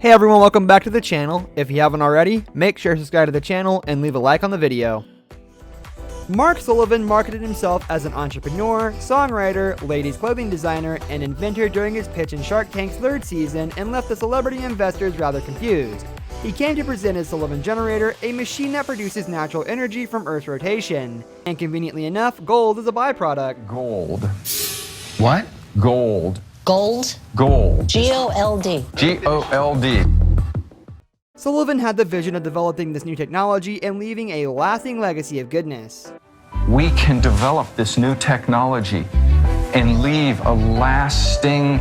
Hey everyone, welcome back to the channel. If you haven't already, make sure to subscribe to the channel and leave a like on the video. Mark Sullivan marketed himself as an entrepreneur, songwriter, ladies clothing designer, and inventor during his pitch in Shark Tank's third season and left the celebrity investors rather confused. He came to present his Sullivan Generator, a machine that produces natural energy from Earth's rotation. And conveniently enough, gold is a byproduct. Gold. What? Gold. Gold? Gold. G-O-L-D. G-O-L-D. Sullivan had the vision of developing this new technology and leaving a lasting legacy of goodness. We can develop this new technology and leave a lasting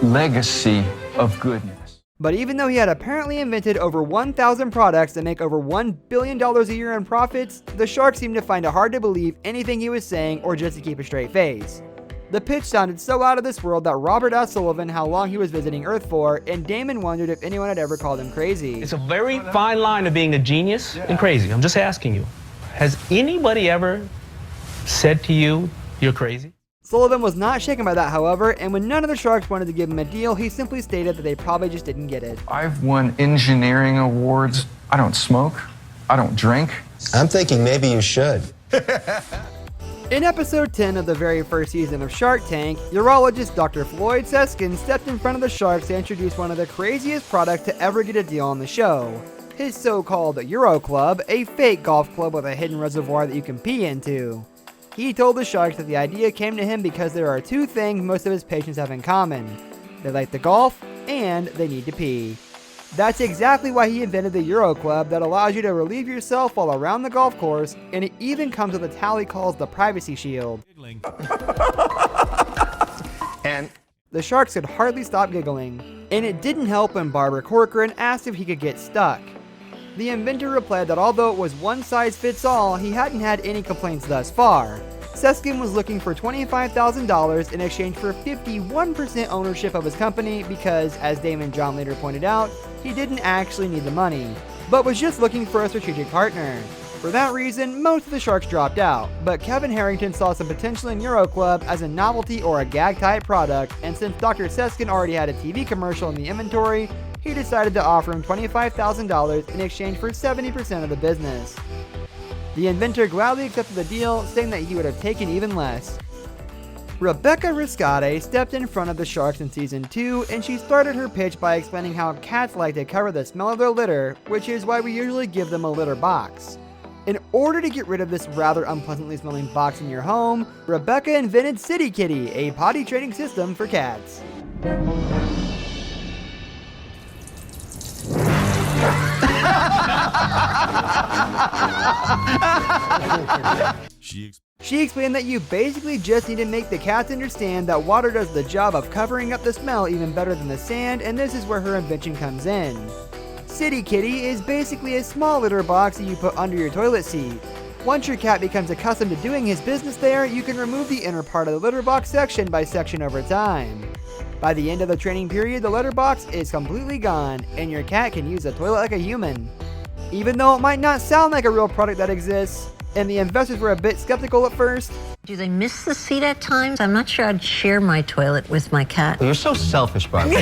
legacy of goodness. But even though he had apparently invented over 1,000 products that make over $1 billion a year in profits, the sharks seemed to find it hard to believe anything he was saying or just to keep a straight face. The pitch sounded so out of this world that Robert asked Sullivan how long he was visiting Earth for, and Damon wondered if anyone had ever called him crazy. It's a very fine line of being a genius and crazy. I'm just asking you, has anybody ever said to you, you're crazy? Sullivan was not shaken by that, however, and when none of the sharks wanted to give him a deal, he simply stated that they probably just didn't get it. I've won engineering awards. I don't smoke. I don't drink. I'm thinking maybe you should. In episode 10 of the very first season of Shark Tank, urologist Dr. Floyd Seskin stepped in front of the sharks to introduce one of the craziest products to ever get a deal on the show. His so-called Euro Club, a fake golf club with a hidden reservoir that you can pee into. He told the sharks that the idea came to him because there are two things most of his patients have in common. They like to golf, and they need to pee. That's exactly why he invented the Euro Club that allows you to relieve yourself while around the golf course, and it even comes with a towel he calls the Privacy Shield. And the sharks could hardly stop giggling. And it didn't help when Barbara Corcoran asked if he could get stuck. The inventor replied that although it was one size fits all, he hadn't had any complaints thus far. Seskin was looking for $25,000 in exchange for 51% ownership of his company because, as Damon John later pointed out, he didn't actually need the money, but was just looking for a strategic partner. For that reason, most of the sharks dropped out, but Kevin Harrington saw some potential in Euro Club as a novelty or a gag-type product, and since Dr. Seskin already had a TV commercial in the inventory, he decided to offer him $25,000 in exchange for 70% of the business. The inventor gladly accepted the deal, saying that he would have taken even less. Rebecca Riscate stepped in front of the sharks in season 2, and she started her pitch by explaining how cats like to cover the smell of their litter, which is why we usually give them a litter box. In order to get rid of this rather unpleasantly smelling box in your home, Rebecca invented City Kitty, a potty training system for cats. She explained that you basically just need to make the cats understand that water does the job of covering up the smell even better than the sand, and this is where her invention comes in. City Kitty is basically a small litter box that you put under your toilet seat. Once your cat becomes accustomed to doing his business there, you can remove the inner part of the litter box section by section over time. By the end of the training period, the litter box is completely gone, and your cat can use the toilet like a human. Even though it might not sound like a real product that exists, and the investors were a bit skeptical at first. Do they miss the seat at times? I'm not sure I'd share my toilet with my cat. you're so selfish, Barbara.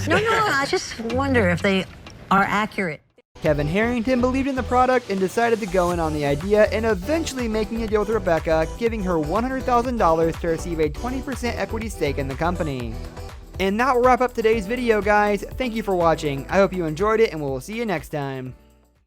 No, I just wonder if they are accurate. Kevin Harrington believed in the product and decided to go in on the idea and eventually making a deal with Rebecca, giving her $100,000 to receive a 20% equity stake in the company. And that will wrap up today's video, guys. Thank you for watching. I hope you enjoyed it, and we'll see you next time.